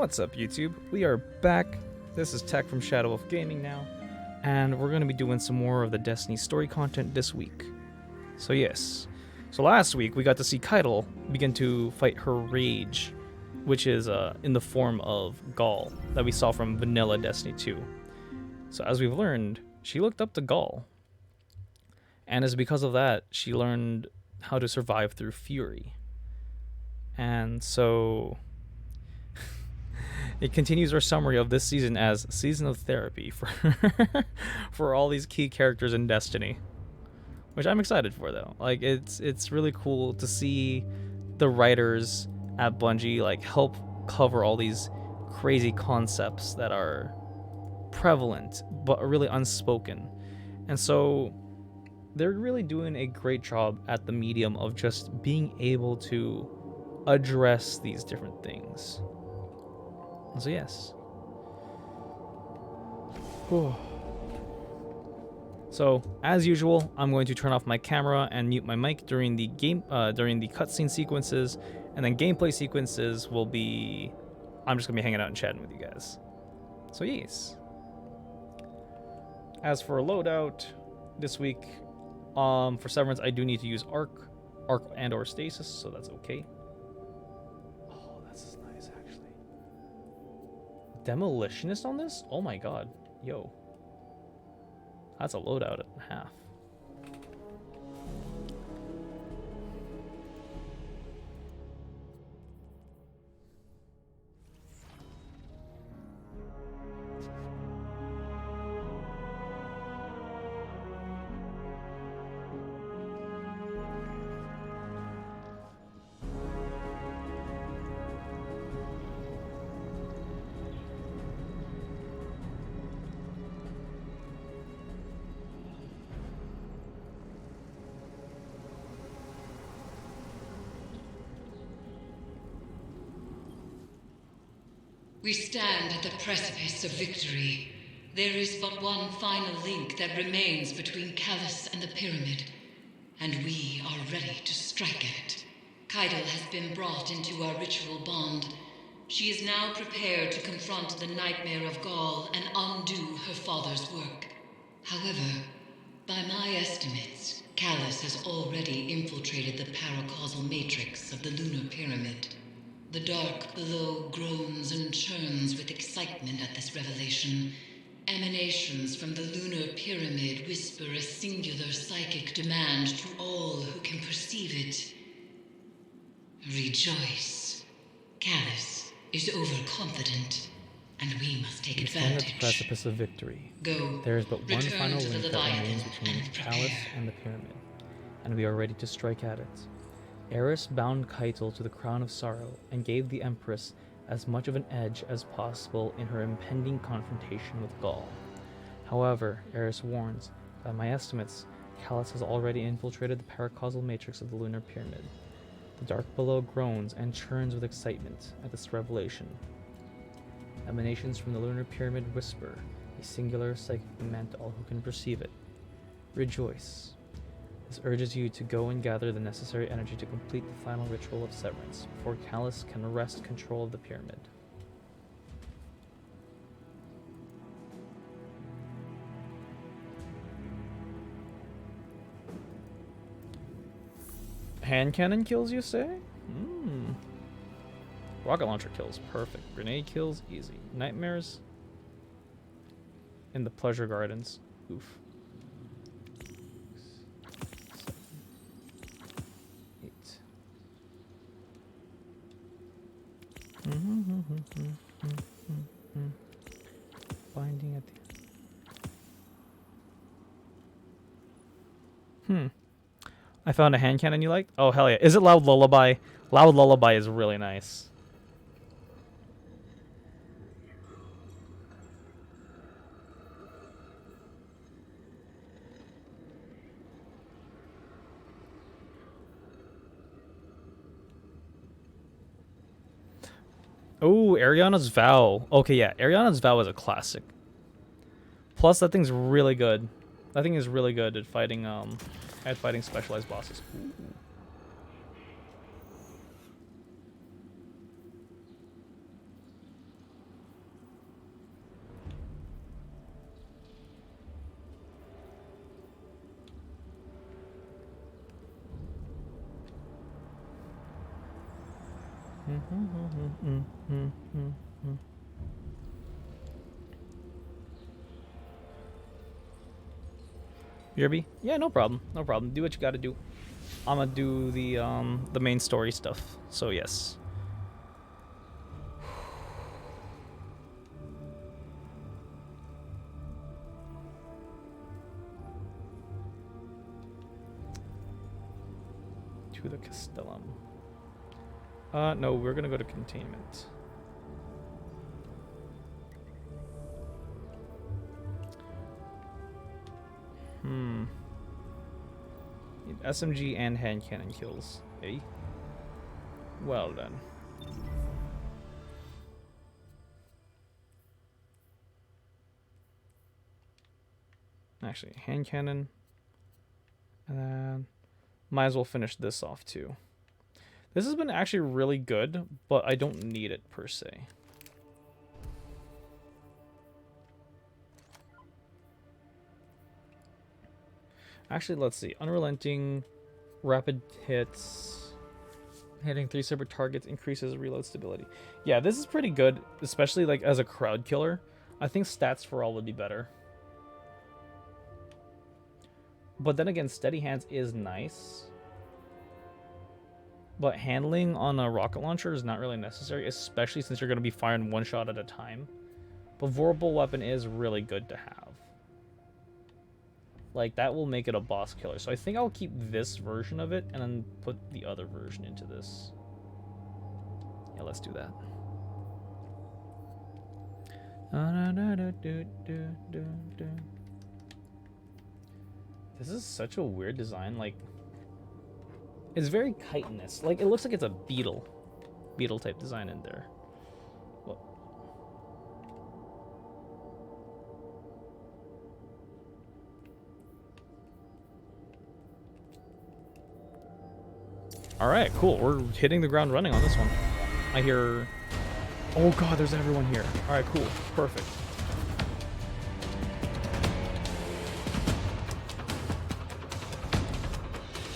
What's up, YouTube? We are back. This is Tech from Shadow of Gaming now, and we're going to be doing some more of the Destiny story content this week. So yes. So last week, we got to see Keitel begin to fight her rage, which is in the form of Gaul, that we saw from Vanilla Destiny 2. So as we've learned, she looked up to Gaul, and it's because of that she learned how to survive through fury. And so it continues our summary of this season as Season of Therapy for for all these key characters in Destiny, which I'm excited for though. Like it's really cool to see the writers at Bungie like help cover all these crazy concepts that are prevalent but really unspoken. And so they're really doing a great job at the medium of just being able to address these different things. So yes. Whew. So as usual, I'm going to turn off my camera and mute my mic during the cutscene sequences, and then gameplay sequences will be. I'm just gonna be hanging out and chatting with you guys. So yes. As for a loadout this week, for Severance, I do need to use arc and/or stasis, so that's okay. Demolitionist on this? Oh my god. Yo. That's a loadout and a half. We stand at the precipice of victory. There is but one final link that remains between Callus and the Pyramid, and we are ready to strike at it. Keitel has been brought into our ritual bond. She is now prepared to confront the nightmare of Gaul and undo her father's work. However, by my estimates, Callus has already infiltrated the paracausal matrix of the lunar pyramid. The dark below groans and churns with excitement at this revelation. Emanations from the lunar pyramid whisper a singular psychic demand to all who can perceive it. Rejoice. Callus is overconfident, and we must take advantage. We stand at the precipice of victory. Go. There is but one final to link that remains between Callus and the pyramid, and we are ready to strike at it. Eris bound Keitel to the crown of sorrow and gave the Empress as much of an edge as possible in her impending confrontation with Gaul. However, Eris warns, by my estimates, Callus has already infiltrated the paracausal matrix of the lunar pyramid. The dark below groans and churns with excitement at this revelation. Emanations from the lunar pyramid whisper a singular psychic demand to all who can perceive it. Rejoice. This urges you to go and gather the necessary energy to complete the final ritual of severance before Callus can wrest control of the pyramid. Hand cannon kills, you say? Rocket launcher kills, perfect. Grenade kills, easy. Nightmares in the pleasure gardens, oof. 7, 8. Binding at the I found a hand cannon you liked? Oh hell yeah. Is it Loud Lullaby? Loud Lullaby is really nice. Oh, Ariana's Vow. Okay, yeah, Ariana's Vow is a classic. Plus, that thing's really good. That thing is really good at fighting specialized bosses. Ooh. Yerby? Yeah, no problem. No problem. Do what you gotta do. I'm gonna do the main story stuff. So yes. To the Castellum. No, we're gonna go to containment. SMG and hand cannon kills. Eh? Well then. Actually, hand cannon. And then might as well finish this off too. This has been actually really good, but I don't need it per se. Actually, let's see. Unrelenting, rapid hits, hitting 3 separate targets increases reload stability. Yeah, this is pretty good, especially like as a crowd killer. I think stats for all would be better. But then again, steady hands is nice. But handling on a rocket launcher is not really necessary, especially since you're going to be firing one shot at a time. But vulnerable weapon is really good to have. Like, that will make it a boss killer. So I think I'll keep this version of it and then put the other version into this. Yeah, let's do that. This is such a weird design. Like, it's very chitinous. Like, it looks like it's a beetle type design in there. Alright, cool. We're hitting the ground running on this one. I hear... Oh god, there's everyone here. Alright, cool. Perfect.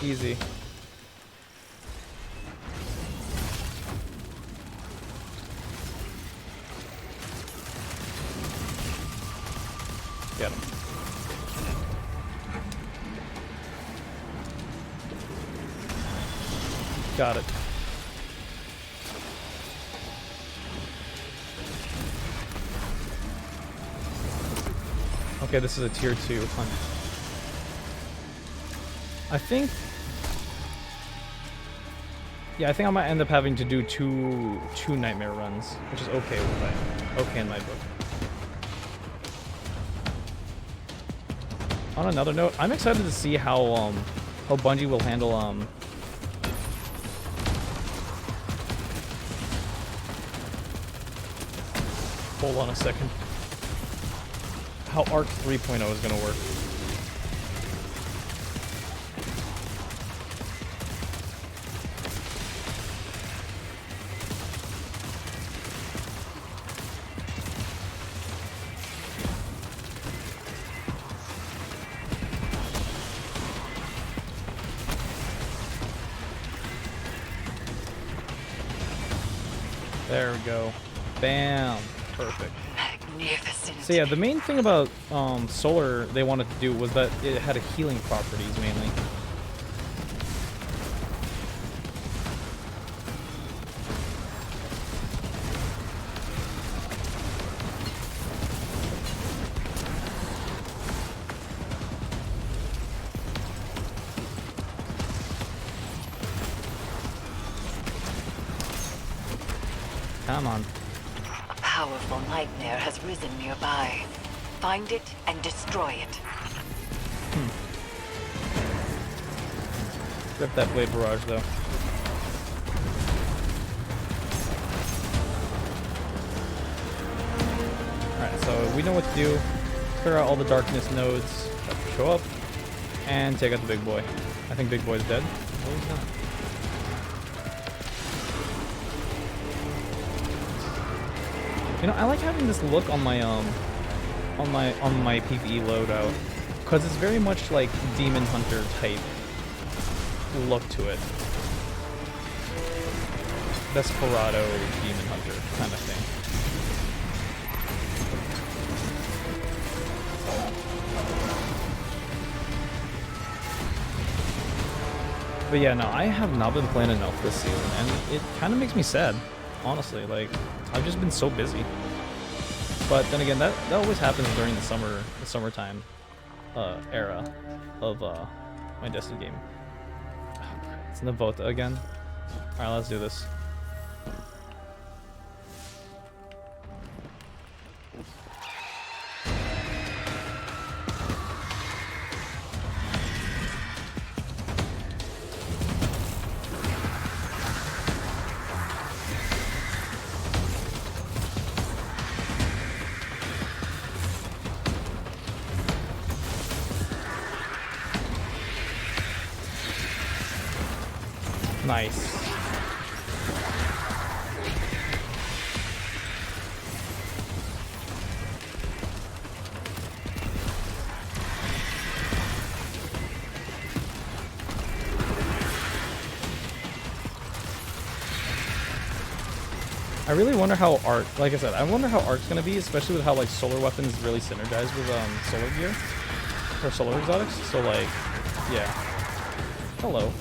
Easy. Get him. Got it. Okay, this is a tier 2 hunt. I think... Yeah, I think I might end up having to do two nightmare runs, which is okay with that. Okay in my book. On another note, I'm excited to see how Bungie will handle hold on a second. How Arc 3.0 is going to work. There we go. Bam. Perfect. Magnificent. So yeah, the main thing about solar they wanted to do was that it had a healing properties mainly. Come on. A powerful nightmare has risen nearby. Find it and destroy it. Rip that blade barrage though. Alright, so we know what to do. Clear out all the darkness nodes that show up. And take out the big boy. I think big boy's dead. Oh, he's not. You know, I like having this look on my on my PvE loadout, because it's very much like Demon Hunter type look to it. Desperado demon hunter kind of thing. But yeah, no, I have not been playing enough this season, and it kind of makes me sad, honestly. Like, I've just been so busy. But then again, that always happens during the summertime era of my Destiny game. It's Navota again. All right, let's do this. Nice. I really wonder how Arc, like I said, I wonder how Arc's gonna be, especially with how like solar weapons really synergize with solar gear or solar exotics. So like, yeah. Hello.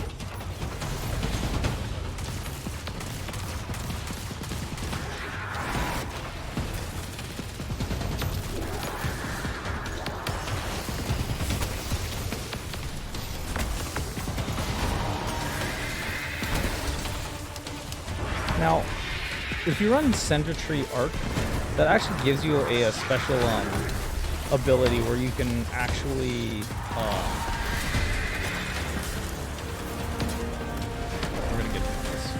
Now, if you run Center Tree Arc, that actually gives you a special ability where you can actually we're gonna get to this.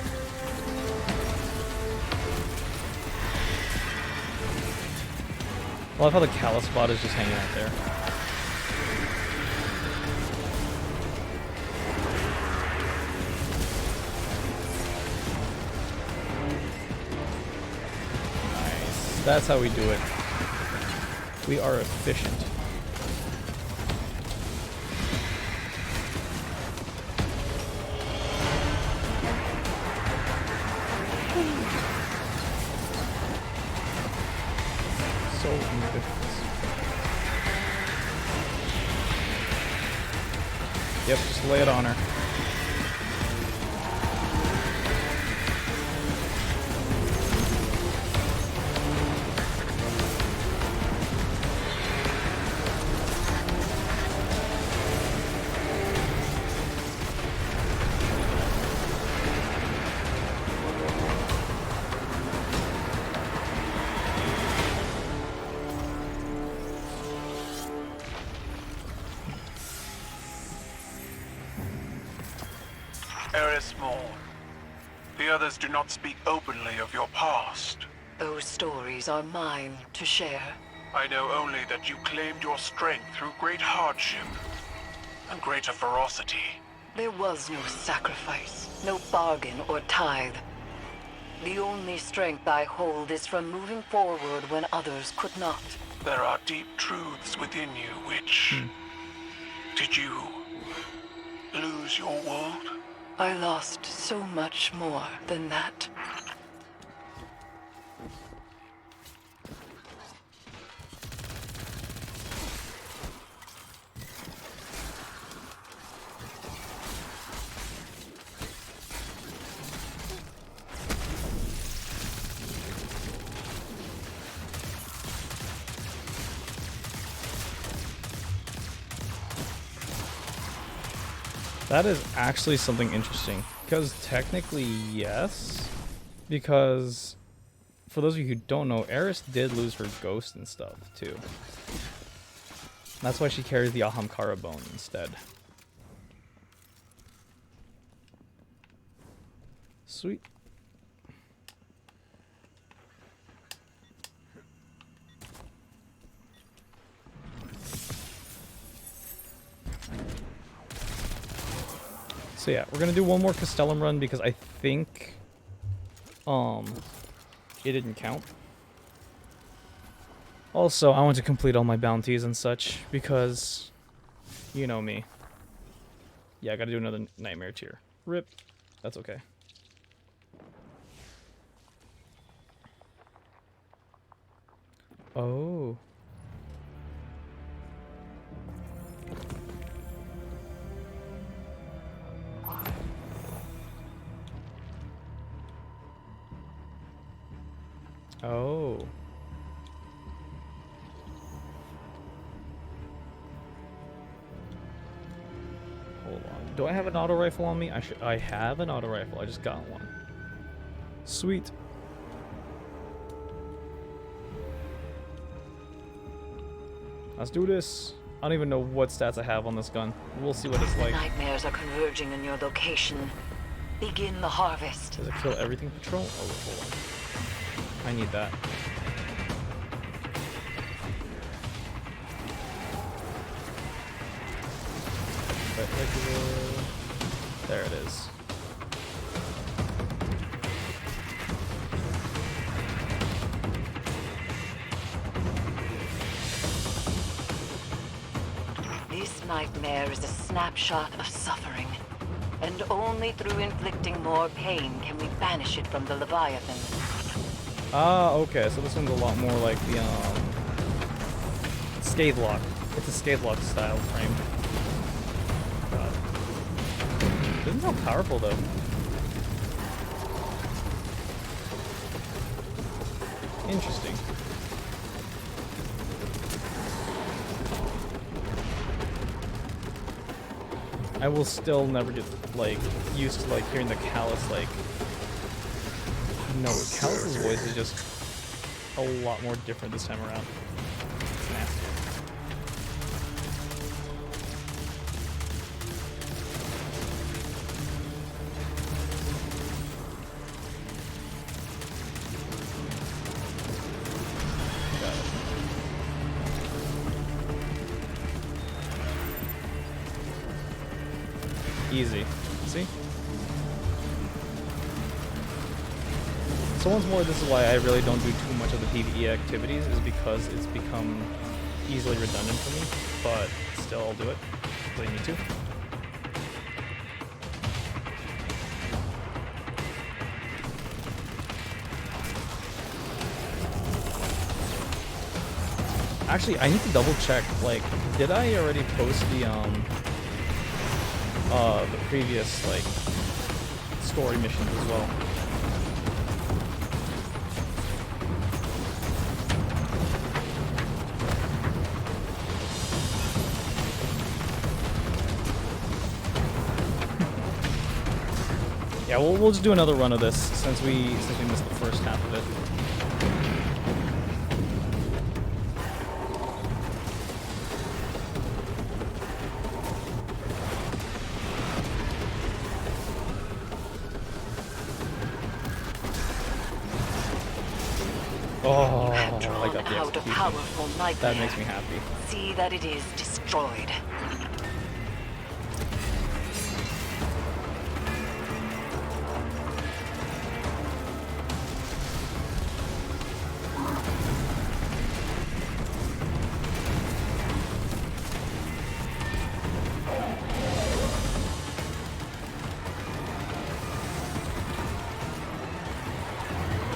I love how the Callus spot is just hanging out there. That's how we do it. We are efficient. So efficient. Yep, just lay it on her. The others do not speak openly of your past. Those stories are mine to share. I know only that you claimed your strength through great hardship and greater ferocity. There was no sacrifice, no bargain or tithe. The only strength I hold is from moving forward when others could not. There are deep truths within you which... Did you lose your world? I lost so much more than that. That is actually something interesting. Because technically, yes. Because, for those of you who don't know, Eris did lose her ghost and stuff, too. That's why she carries the Ahamkara bone instead. Sweet. So yeah, we're gonna do one more Castellum run because I think it didn't count. Also, I want to complete all my bounties and such because you know me. Yeah, I gotta do another nightmare tier. RIP. That's okay. Oh. Oh. Hold on. Do I have an auto rifle on me? I have an auto rifle. I just got one. Sweet. Let's do this. I don't even know what stats I have on this gun. We'll see what it's The like. nightmares are converging in your location. Begin the harvest. Does it kill everything patrol? Oh, wait, hold on. I need that. Regular. There it is. This nightmare is a snapshot of suffering. And only through inflicting more pain can we banish it from the Leviathan. Ah, okay. So this one's a lot more like the Scathe Lock. It's a Scathe Lock style frame. God. Doesn't sound powerful though. Interesting. I will still never get like used to like hearing the Callus like. No, Callus's voice is just a lot more different this time around. It's nasty. Got it. Easy. See? So once more, this is why I really don't do too much of the PvE activities, is because it's become easily redundant for me, but still I'll do it, because I need to. Actually, I need to double check, like, did I already post the previous, like, story missions as well? Yeah, we'll just do another run of this since we missed the first half of it. Oh, I got the Out a execution. powerful nightmare. That makes me happy. See that it is destroyed.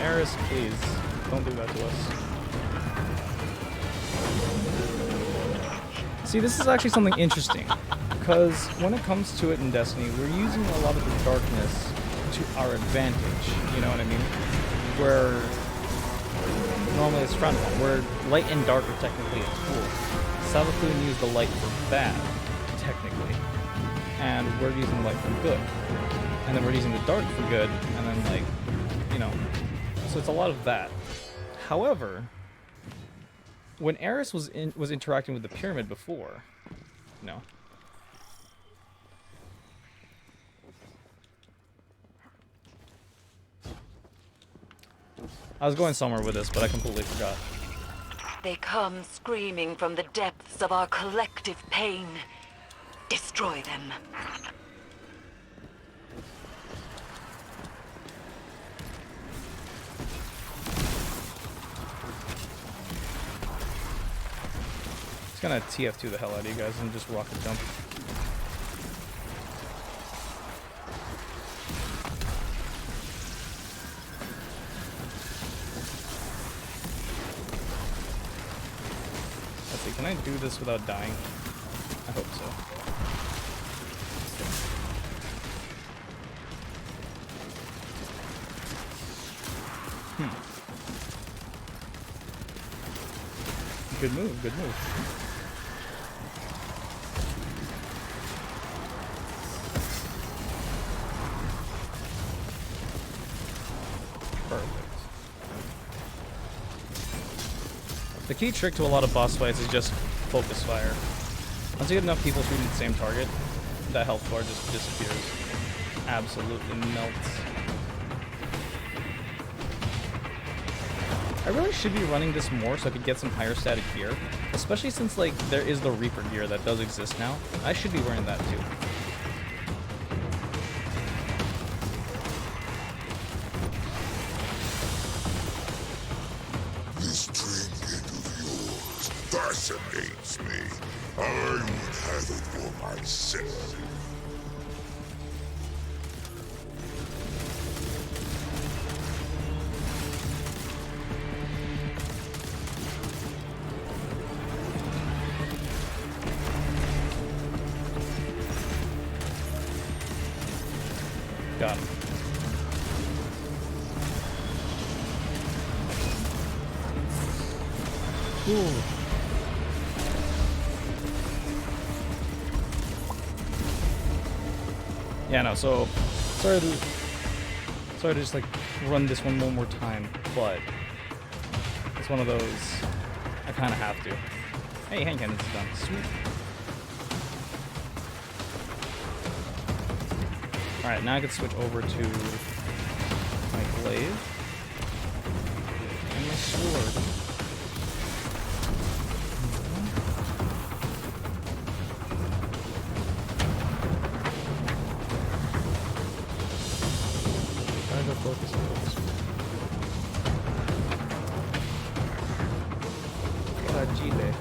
Eris, please, don't do that to us. See, this is actually something interesting, because when it comes to it in Destiny, we're using a lot of the darkness to our advantage, you know what I mean? Where normally it's frowned upon, where light and dark are technically a tool. Savakun used the light for bad, technically, and we're using light for good. And then we're using the dark for good, and then, like, you know, so it's a lot of that. However, when Eris was interacting with the pyramid before, no. I was going somewhere with this, but I completely forgot. They come screaming from the depths of our collective pain. Destroy them. It's gonna TF2 the hell out of you guys and just rocket jump. see, can I do this without dying? I hope so. Good move, good move. Perfect. The key trick to a lot of boss fights is just focus fire. Once you get enough people shooting the same target, that health bar just disappears. Absolutely melts. I really should be running this more so I could get some higher static gear. Especially since, like, there is the Reaper gear that does exist now. I should be wearing that too. This trinket of yours fascinates me. I would have it for myself. Got him. Ooh. Yeah, no, so sorry to just like run this one more time, but it's one of those I kinda have to. Hey, hand cannon's done. Sweet. Alright, now I can switch over to my glaive and my sword. Gotta go focus, focus. Fragile.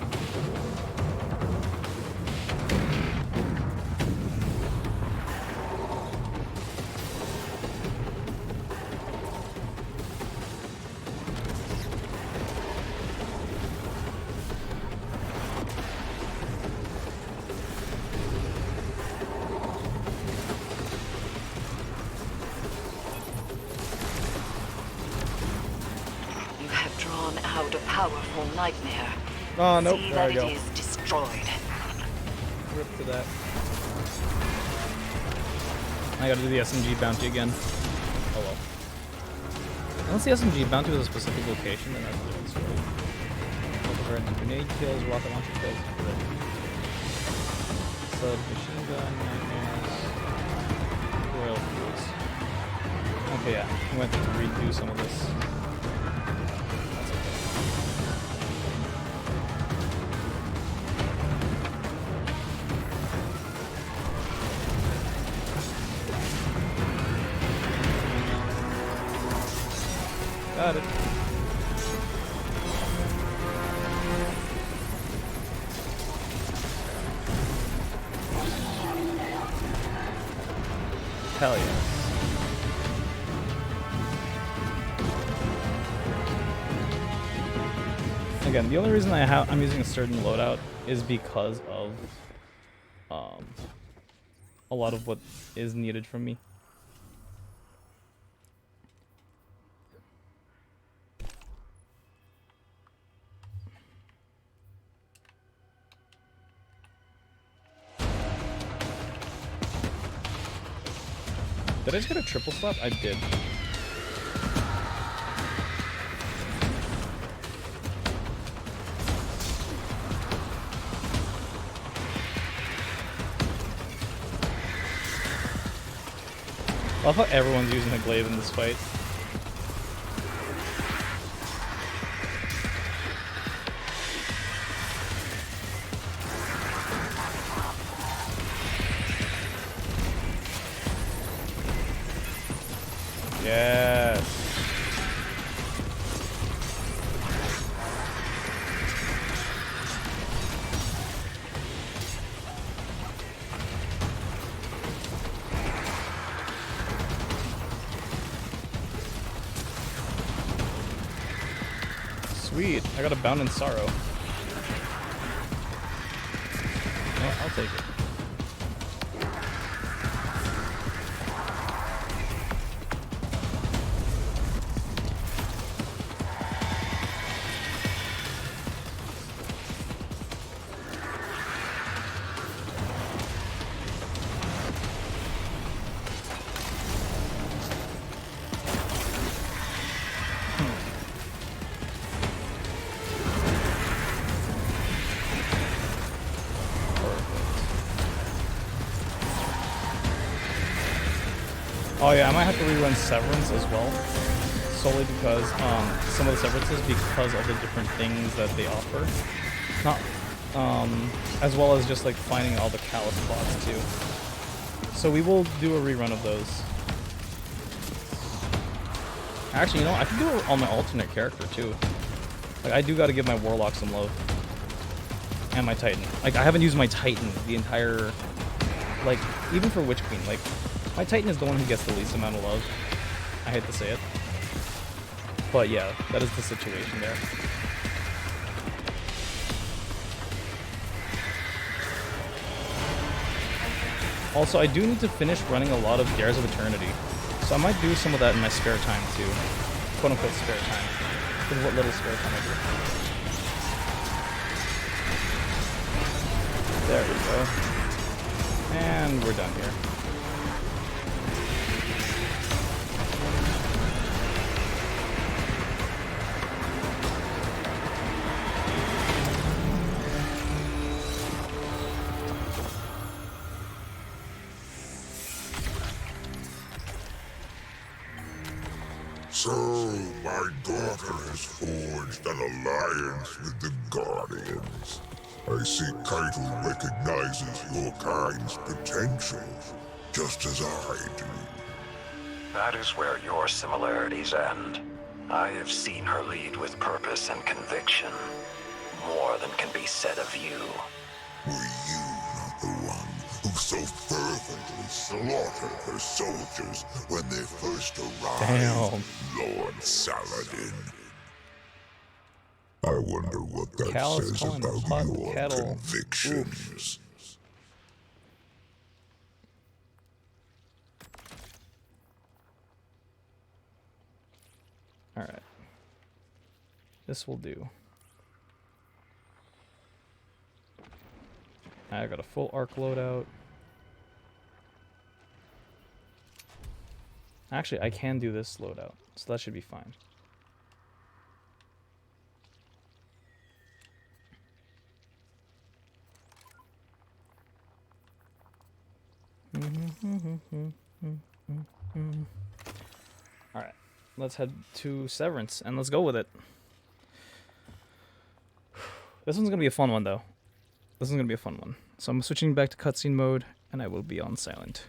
Out a powerful nightmare. Oh, nope, See there that we go. it is destroyed. Rip to that. I gotta do the SMG bounty again. Oh well. Unless the SMG bounty was a specific location, then that's a different story. Overhead grenade kills, rocket launcher kills. Submachine gun, nightmares, royal fools. Okay, yeah. I'm going to have to redo some of this. Got it. Hell yes. Again, the only reason I'm using a certain loadout is because of a lot of what is needed from me. Did I just get a triple slap? I did. I love how everyone's using the glaive in this fight. Yes. Sweet. I got a Bound in Sorrow. I'll take it. Oh yeah, I might have to rerun Severance as well, solely because some of the Severances, because of the different things that they offer, not as well as just like finding all the Callus spots too. So we will do a rerun of those. Actually, you know, I can do it on my alternate character too. Like I do got to give my Warlock some love, and my Titan. Like I haven't used my Titan the entire, like even for Witch Queen, like. My Titan is the one who gets the least amount of love. I hate to say it. But yeah, that is the situation there. Also, I do need to finish running a lot of Dares of Eternity. So I might do some of that in my spare time too. Quote unquote spare time. With what little spare time I do. There we go. And we're done here. So, my daughter has forged an alliance with the Guardians. I see Kaito recognizes your kind's potential, just as I do. That is where your similarities end. I have seen her lead with purpose and conviction. More than can be said of you. Were you not the one who so fervently slaughtered her soldiers when they first arrived, Damn. Lord Saladin? I wonder what that Callus says calling the about pot your kettle. convictions. Alright. This will do. I got a full arc loadout. Actually, I can do this loadout, so that should be fine. Alright, let's head to Severance, and let's go with it. This one's gonna be a fun one, though. This is gonna be a fun one. So I'm switching back to cutscene mode, and I will be on silent.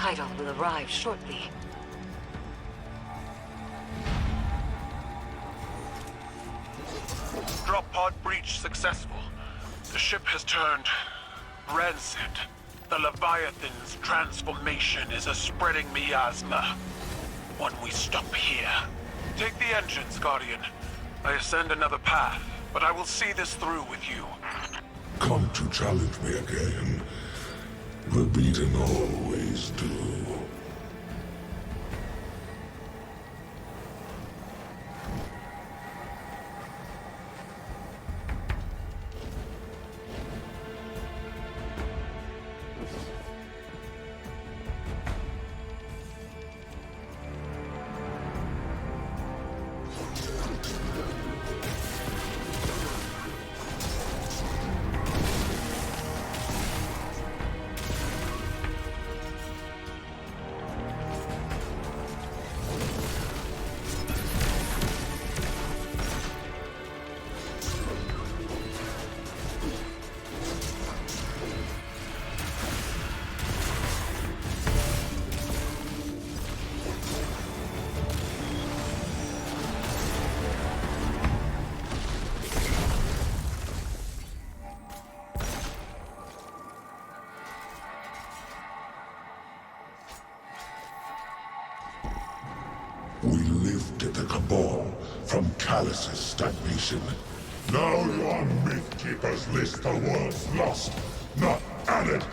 Keitel will arrive shortly. Drop pod breach successful. The ship has turned rancid. The Leviathan's transformation is a spreading miasma. When we stop here, take the engines, Guardian. I ascend another path, but I will see this through with you. Come to challenge me again. The beaten always do. We lifted the Cabal from Callus's stagnation. Now your Mythkeepers list the world's lost, not added.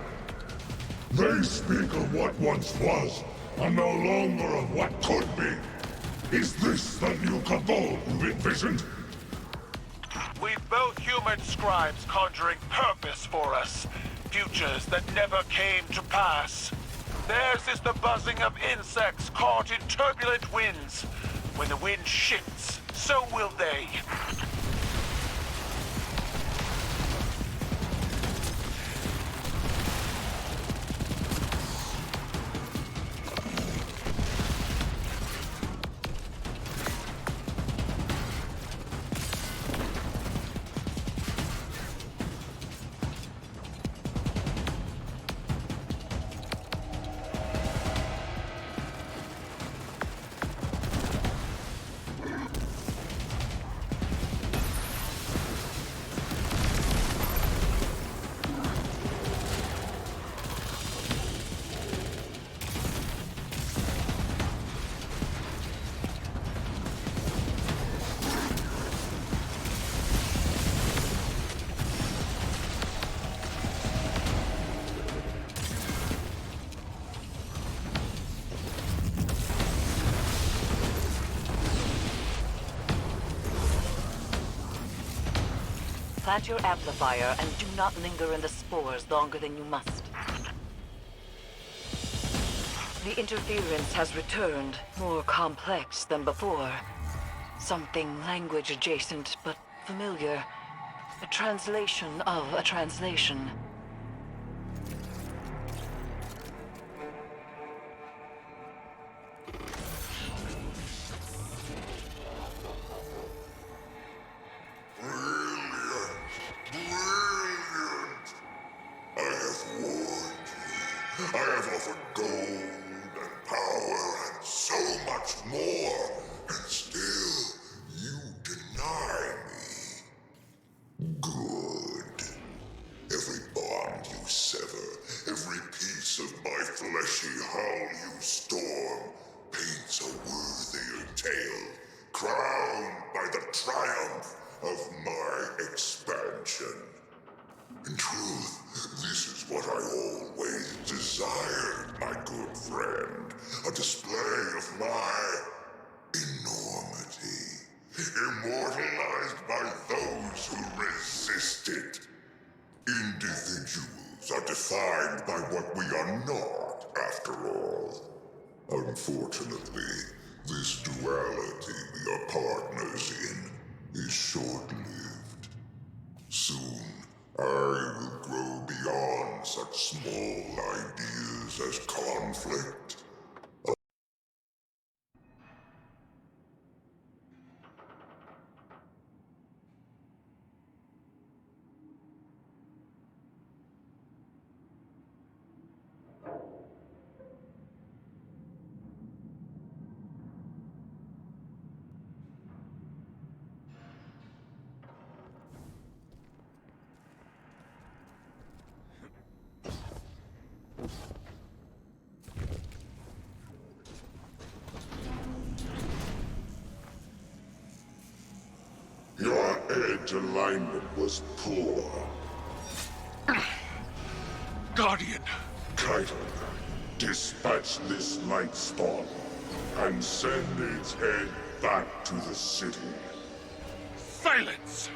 They speak of what once was, and no longer of what could be. Is this the new Cabal you've envisioned? We've both human scribes conjuring purpose for us. Futures that never came to pass. Theirs is the buzzing of insects caught in turbulent winds. When the wind shifts, so will they. Plant your amplifier and do not linger in the spores longer than you must. The interference has returned, more complex than before. Something language adjacent, but familiar. A translation of a translation. I have offered gold and power and so much more, and still you deny me. Good. Every bond you sever, every piece of my fleshy hull you storm, paints a worthier tale, crowned by the triumph of my expansion. In truth, this is what I always desired, my good friend. A display of my enormity, immortalized by those who resist it. Individuals are defined by what we are not, after all. Unfortunately, this duality we are partners in is short-lived. Soon, I will grow beyond such small ideas as conflict. edge alignment was poor. Guardian, Kaito, dispatch this light spawn and send its head back to the city. silence!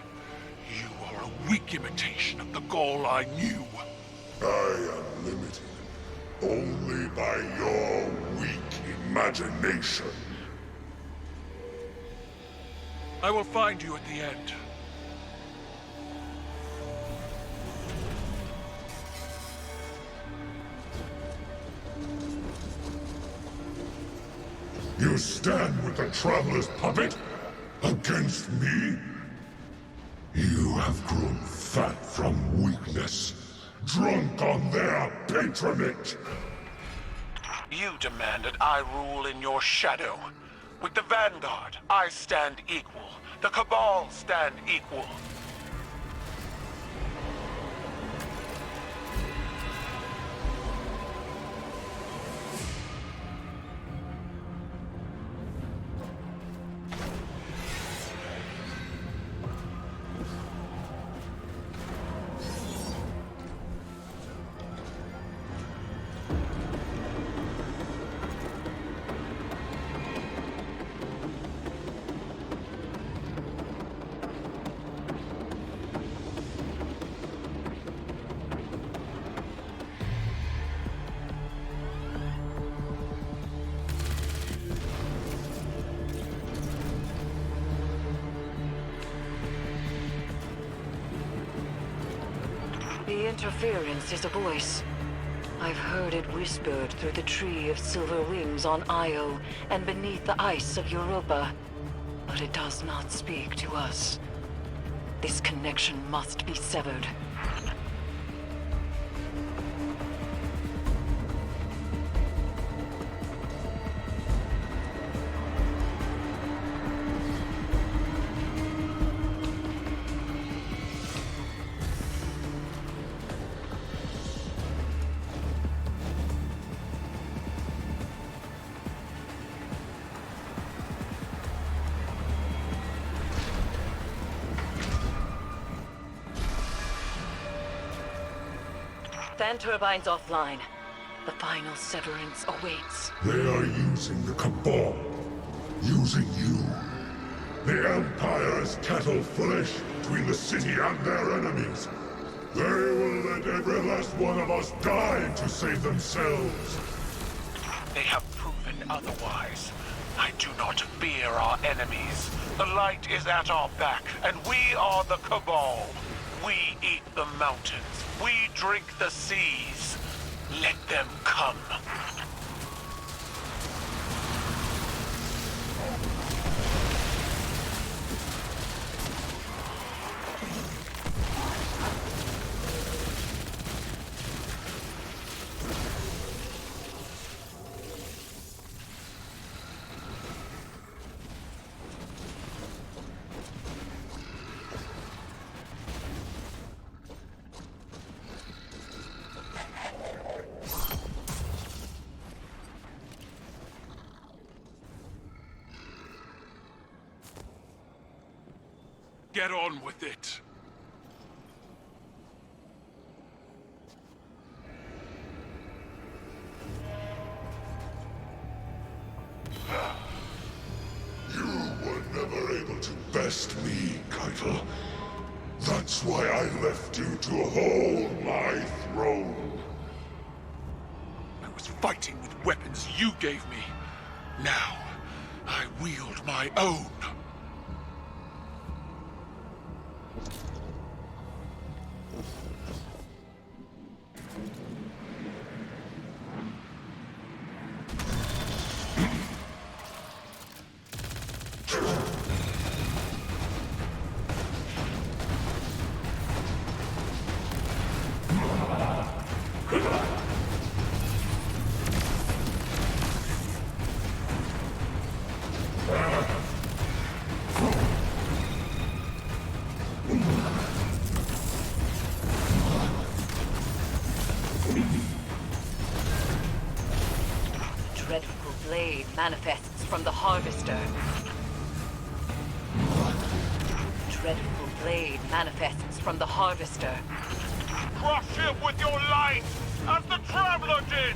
You are a weak imitation of the Gaul I knew. I am limited only by your weak imagination. I will find you at the end. You stand with the Traveler's puppet against me? You have grown fat from weakness, drunk on their patronage. You demanded I rule in your shadow. With the Vanguard, I stand equal. The Cabal stand equal. The interference is a voice. I've heard it whispered through the tree of silver wings on Io and beneath the ice of Europa. But it does not speak to us. This connection must be severed. Fan turbines offline. The final severance awaits. They are using the Cabal. Using you. The Empire is cattle flesh between the city and their enemies. They will let every last one of us die to save themselves. They have proven otherwise. I do not fear our enemies. The light is at our back, and we are the Cabal. We eat the mountains. We drink the seas. Let them come. Get on with it. You were never able to best me, Kaito. That's why I left you to hold my throne. I was fighting with weapons you gave me. Now, I wield my own. Dreadful blade manifests from the Harvester. dreadful blade manifests from the Harvester. Crush him with your light, as the Traveler did!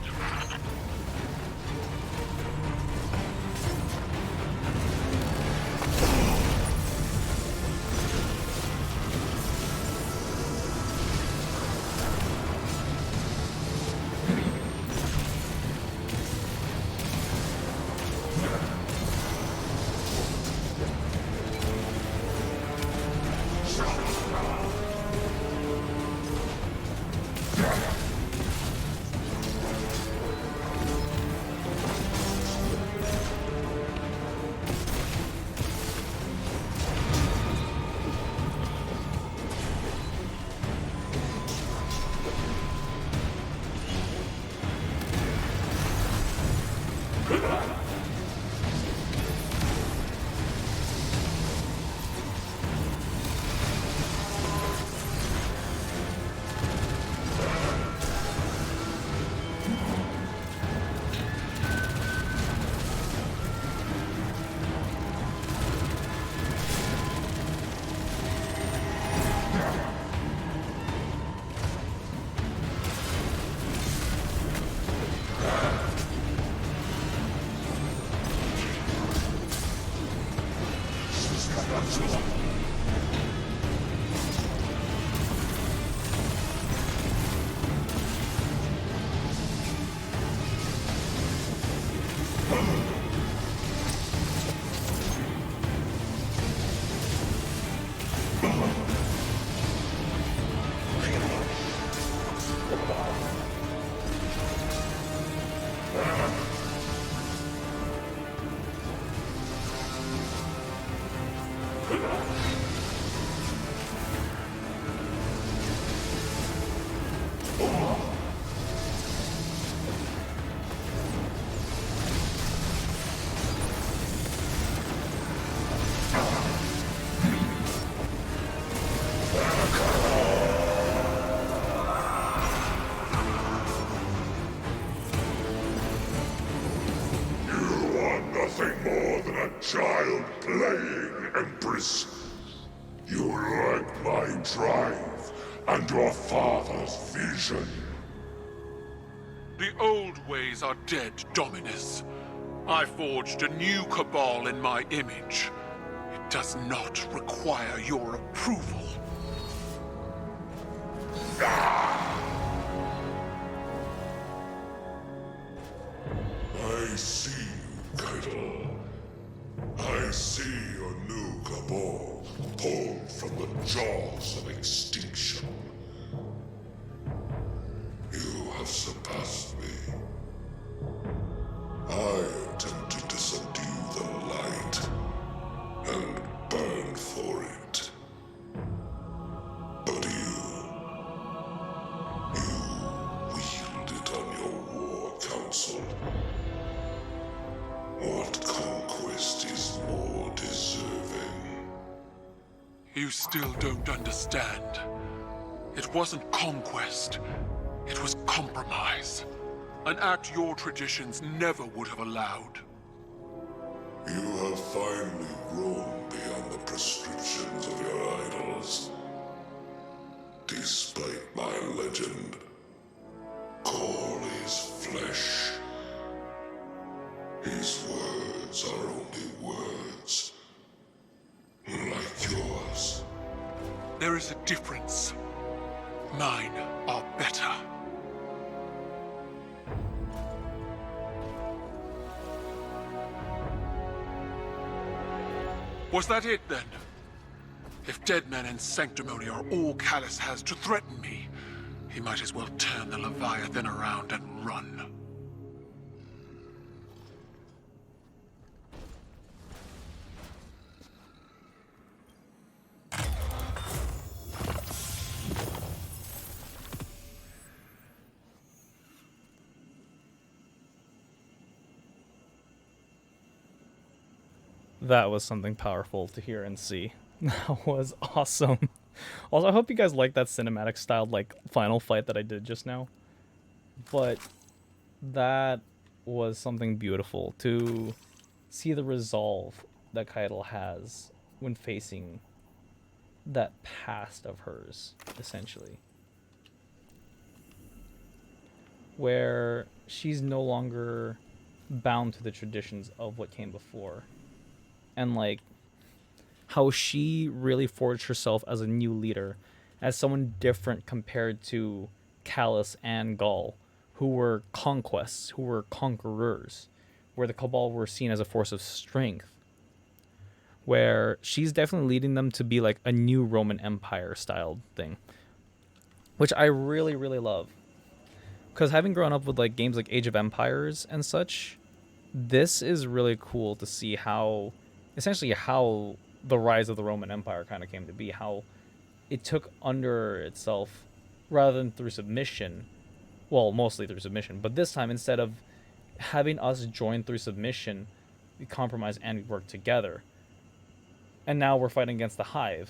Nothing more than a child playing, Empress. You lack my drive and your father's vision. The old ways are dead, Dominus. I forged a new cabal in my image. It does not require your approval. I see you, Keitel. I see your new cabal pulled from the jaws of extinction. You have surpassed me. I attempted to subdue the light and burn for it. But you wield it on your war council. What conquest is more deserving? You still don't understand. It wasn't conquest. It was compromise. An act your traditions never would have allowed. You have finally grown beyond the prescriptions of your idols. Despite my legend, Call is flesh. His words are only words. Like yours. There is a difference. Mine are better. Was that it, then? If dead men and sanctimony are all Callus has to threaten me, he might as well turn the Leviathan around and run. That was something powerful to hear and see. That was awesome. Also, I hope you guys like that cinematic styled like final fight that I did just now. But that was something beautiful to see the resolve that Keitel has when facing that past of hers, essentially, where she's no longer bound to the traditions of what came before, and like how she really forged herself as a new leader, as someone different compared to Callus and Gaul, who were conquests, who were conquerors, where the Cabal were seen as a force of strength, where she's definitely leading them to be like a new Roman Empire style thing, which I really, really love. Because having grown up with like games like Age of Empires and such, this is really cool to see how, essentially how the rise of the Roman Empire kind of came to be, how it took under itself rather than through submission, well, mostly through submission, but this time instead of having us join through submission, we compromise and we work together. And now we're fighting against the Hive,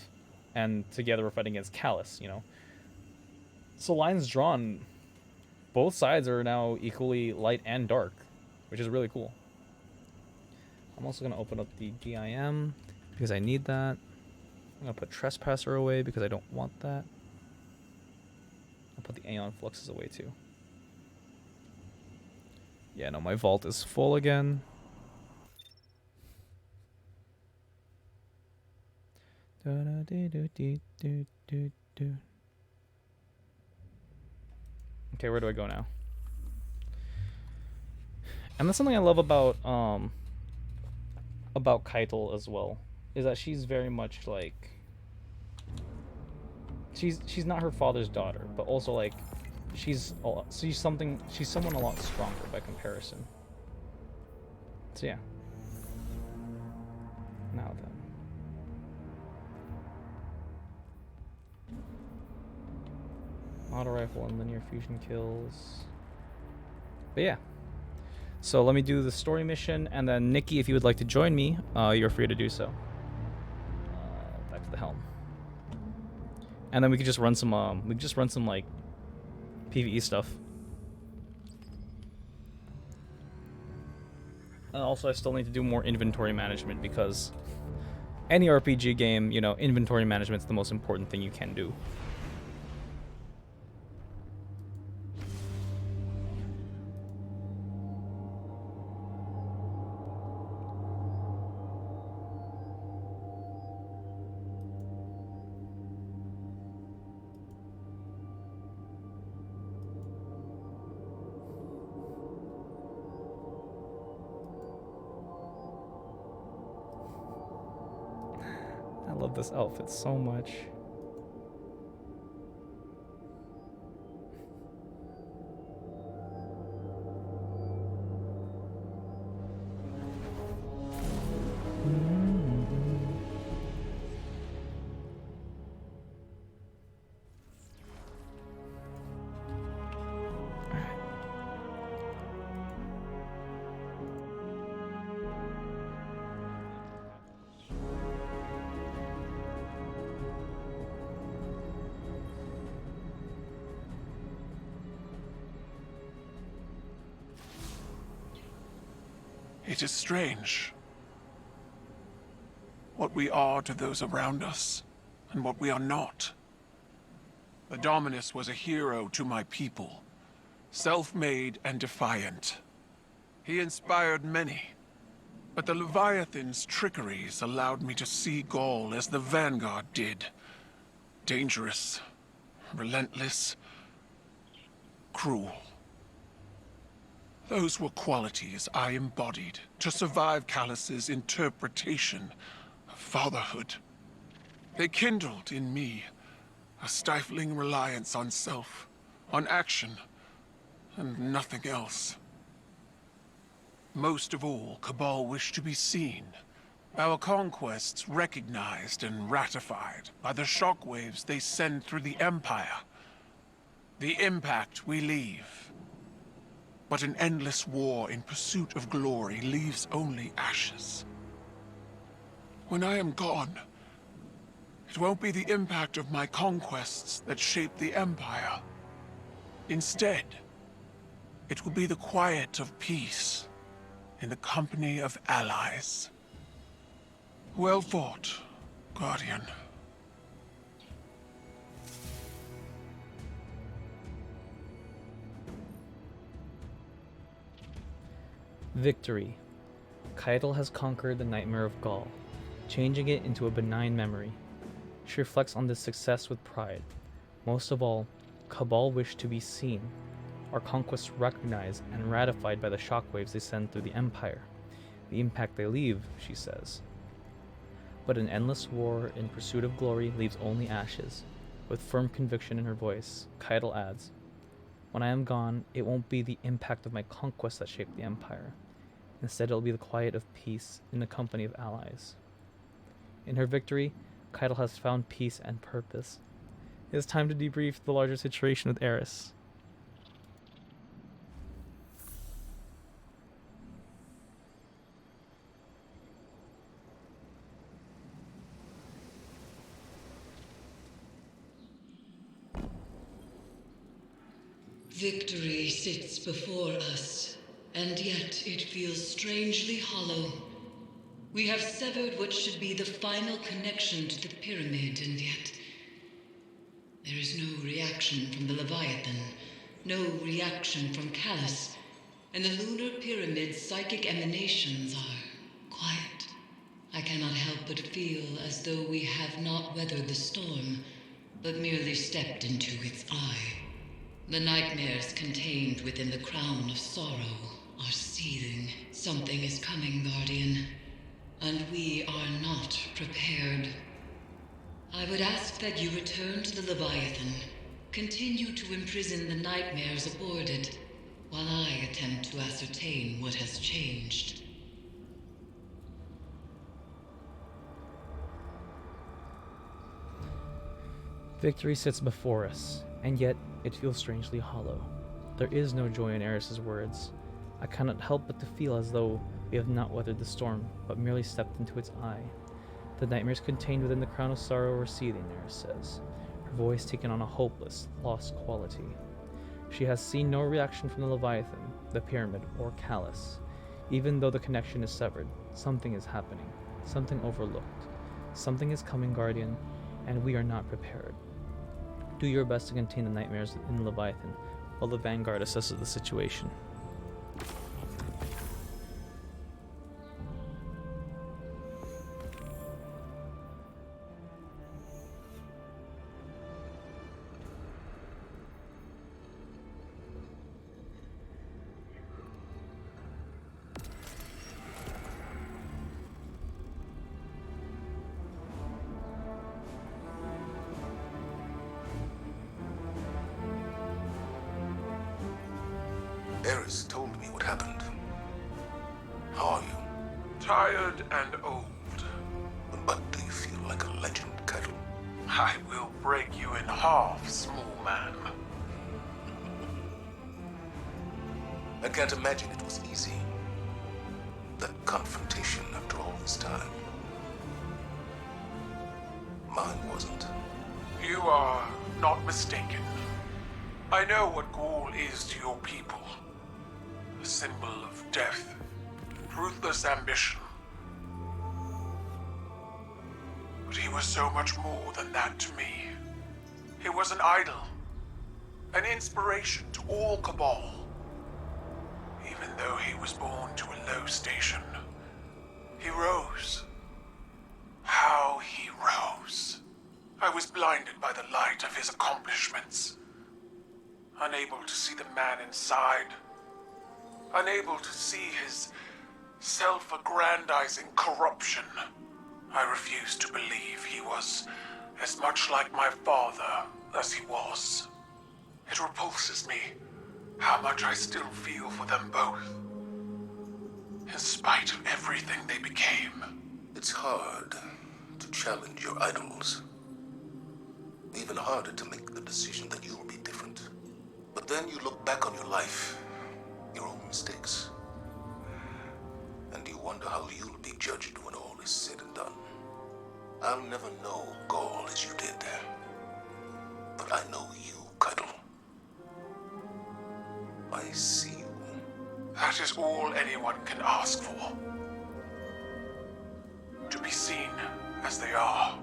and together we're fighting against Callus, you know? So lines drawn, both sides are now equally light and dark, which is really cool. I'm also going to open up the DIM because I need that. I'm going to put Trespasser away because I don't want that. I'll put the Aeon Fluxes away too. Yeah, no, my vault is full again. Okay, where do I go now? And that's something I love about Keitel as well, is that she's very much like she's not her father's daughter, but also like she's someone a lot stronger by comparison. So yeah. Now then. Auto rifle and linear fusion kills. But yeah. So let me do the story mission, and then Nikki, if you would like to join me, you're free to do so. Back to the helm. And then we could just run some like PvE stuff. And also I still need to do more inventory management because any RPG game, you know, inventory management's the most important thing you can do. I love this outfit so much. It is strange what we are to those around us and what we are not. The Dominus was a hero to my people, self-made and defiant. He inspired many, but the Leviathan's trickeries allowed me to see Gaul as the Vanguard did. Dangerous, relentless, cruel. Those were qualities I embodied to survive Callus's interpretation of fatherhood. They kindled in me a stifling reliance on self, on action, and nothing else. Most of all, Cabal wished to be seen, our conquests recognized and ratified by the shockwaves they send through the Empire. The impact we leave. But an endless war in pursuit of glory leaves only ashes. When I am gone, it won't be the impact of my conquests that shape the Empire. Instead, it will be the quiet of peace in the company of allies. Well fought, Guardian. Victory. Keitel has conquered the nightmare of Gaul, changing it into a benign memory. She reflects on this success with pride. Most of all, Cabal wish to be seen, our conquests recognized and ratified by the shockwaves they send through the Empire. The impact they leave, she says. But an endless war in pursuit of glory leaves only ashes. With firm conviction in her voice, Keitel adds, "When I am gone, it won't be the impact of my conquest that shaped the Empire. Instead, it'll be the quiet of peace in the company of allies." In her victory, Keitel has found peace and purpose. It is time to debrief the larger situation with Eris. Victory sits before us, and yet it feels strangely hollow. We have severed what should be the final connection to the pyramid, and yet there is no reaction from the Leviathan, no reaction from Callus, and the lunar pyramid's psychic emanations are quiet. I cannot help but feel as though we have not weathered the storm, but merely stepped into its eye. The nightmares contained within the crown of sorrow are seething. Something is coming, Guardian, and we are not prepared. I would ask that you return to the Leviathan, continue to imprison the nightmares aboard it, while I attempt to ascertain what has changed. Victory sits before us, and yet it feels strangely hollow. There is no joy in Eris's words. I cannot help but to feel as though we have not weathered the storm, but merely stepped into its eye. The nightmares contained within the crown of sorrow are seething, Eris says, her voice taking on a hopeless, lost quality. She has seen no reaction from the Leviathan, the Pyramid, or Callus. Even though the connection is severed, something is happening, something overlooked. Something is coming, Guardian, and we are not prepared. Do your best to contain the nightmares in the Leviathan, while the Vanguard assesses the situation. Eris told me what happened. How are you? Tired and old. But do you feel like a legend, Keitel? I will break you in half, small man. I can't imagine it was easy. That confrontation after all this time. Mine wasn't. You are not mistaken. I know what Gaul is to your people. A symbol of death, ruthless ambition. But he was so much more than that to me. He was an idol, an inspiration to all Cabal. Even though he was born to a low station, he rose. How he rose. I was blinded by the light of his accomplishments. Unable to see the man inside. Unable to see his self-aggrandizing corruption. I refused to believe he was as much like my father as he was. It repulses me how much I still feel for them both. In spite of everything they became. It's hard to challenge your idols. Even harder to make the decision that you'll be different. But then you look back on your life, your own mistakes, and you wonder how you'll be judged when all is said and done. I'll never know Gaul as you did, but I know you, Keitel. I see you. That is all anyone can ask for. To be seen as they are.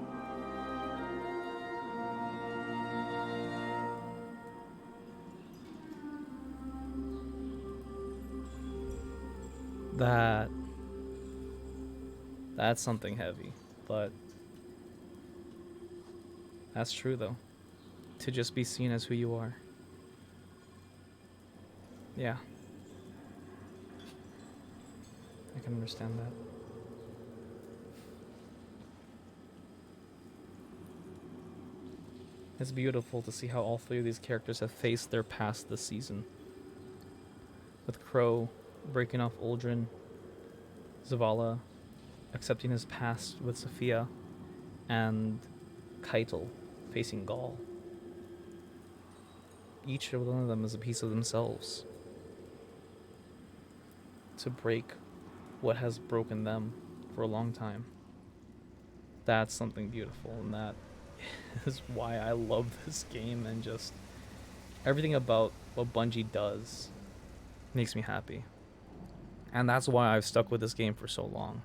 That's something heavy, but that's true though. To just be seen as who you are. Yeah. I can understand that. It's beautiful to see how all three of these characters have faced their past this season. With Crow breaking off Uldren, Zavala accepting his past with Sophia, and Keitel facing Gaul. Each one of them is a piece of themselves to break what has broken them for a long time. That's something beautiful, and that is why I love this game, and just everything about what Bungie does makes me happy. And that's why I've stuck with this game for so long.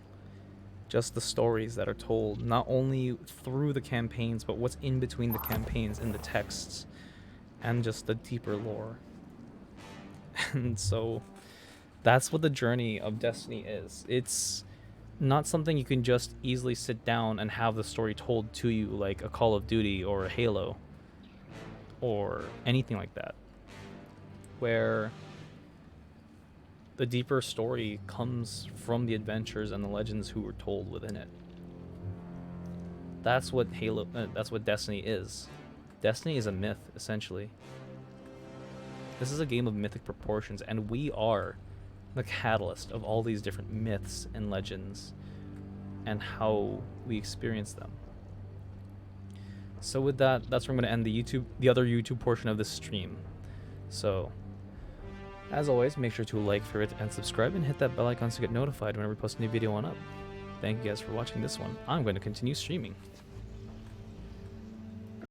Just the stories that are told, not only through the campaigns, but what's in between the campaigns in the texts, and just the deeper lore. And so that's what the journey of Destiny is. It's not something you can just easily sit down and have the story told to you like a Call of Duty or a Halo or anything like that, where the deeper story comes from the adventures and the legends who were told within it. That's what that's what Destiny is. Destiny is a myth, essentially. This is a game of mythic proportions, and we are the catalyst of all these different myths and legends and how we experience them. So with that, that's where I'm going to end the other YouTube portion of this stream. So as always, make sure to like, favorite, and subscribe, and hit that bell icon to get notified whenever we post a new video on up. Thank you guys for watching this one. I'm going to continue streaming.